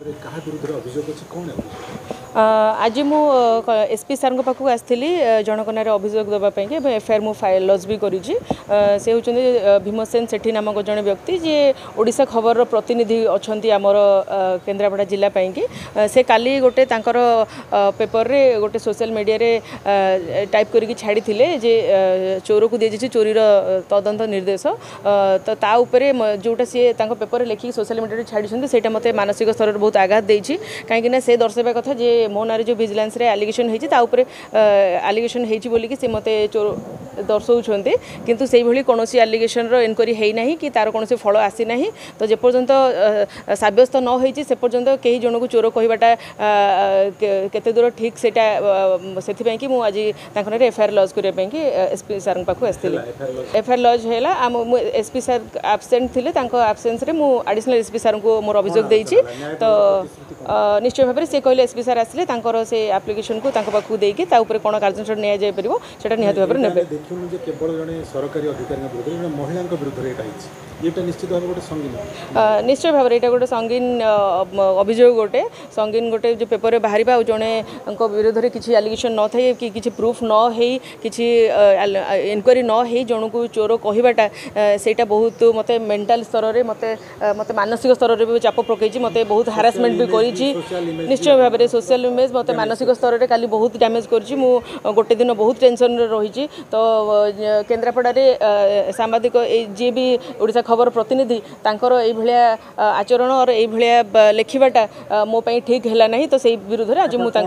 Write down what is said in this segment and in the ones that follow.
कहा विरुद्ध अभियोग अच्छी कौन है आज मु एसपी सार पाखक आसती जनक ना अभियोग देवाई एफआईआर मु लॉन्च भी करी से होती भीमसेन सेठी नामक जड़े व्यक्ति जी ओडिशा खबर प्रतिनिधि अच्छा आमर केन्द्रापड़ा जिला कि से काली गोटे तांकर पेपर रे गोटे सोशल मीडिया रे टाइप करके छाड़ी जे चोर को दी चोरीर तदंत निर्देश तो ता उपरे जोटा सी पेपर लिखिक सोशल मीडिया रे छाड़ी से मत मानसिक स्तर में बहुत आघात देछि कहीं से दर्शाइबा कथा जे मो ना जो विजिलेंस रे एलिगेशन होती एलिगेशन होती से मत चोर दर्शाऊँ किंतु से भली कौन एलिगेशन इनक्वारी है कि तार कौन फल आसी ना तो जेपर्यंत सब्यस्त न होती से पर्यंत कहीं जन को चोर कहवाटा केते दूर ठीक से कि मुझे एफआईआर लॉन्च करने एसपी सार पाखु आसती एफआईआर लॉन्च है एसपी सार आबसेंट थे आबसेन्स एडिशनल एसपी सार को मोर अभियोग देछि तो निश्चय भाव में सी कहले एसपी सार आसिले से एप्लिकेशन को पाखु देकी कौन कार्यानुष्ठान नि जाय परिबो सेटा निहात भाव में नेबे देखिनु जे केवल जने सरकारी अधिकारी विरुद्ध महिला विरुद्ध एटा ये निश्चित भाव गोटे संगीन निश्चय भाव में गोटे संगीन अभियोग गोटे संगीन गोटे जो पेपर बाहर जड़े विरोध में किसी एलिगेशन न थे कि किसी प्रूफ न हो कि इनक्वारी न हो जन को चोर कहवाटा सेटा बहुत मत मेंटल स्तर में मत मानसिक स्तर में भी चाप पकई मत बहुत हारासमेंट भी कर निश्चय भाव में सोशल इमेज मत मानसिक स्तर में काली बहुत डैमेज कर गोटे दिन बहुत टेंशन रही तो केन्द्रापड़ा सांबादिक जी भी ओडिशा खबर प्रतिनिधि तांकर आचरण और ये लिखवाटा मो ठीक है ना तो से विरुद्ध में आज मुझे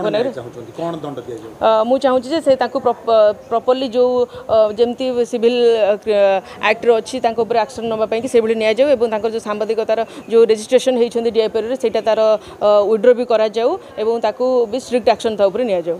चाहूँगी से प्रॉपर्ली जो जमती सिविल एक्ट अच्छी एक्शन नापी से भाई नि जाऊ जो सांबादिकतार जो रजिस्ट्रेशन होती डीआईपी से तार विड्रो भी करा जाऊ भी स्ट्रिक्ट एक्शन था नि जाऊ।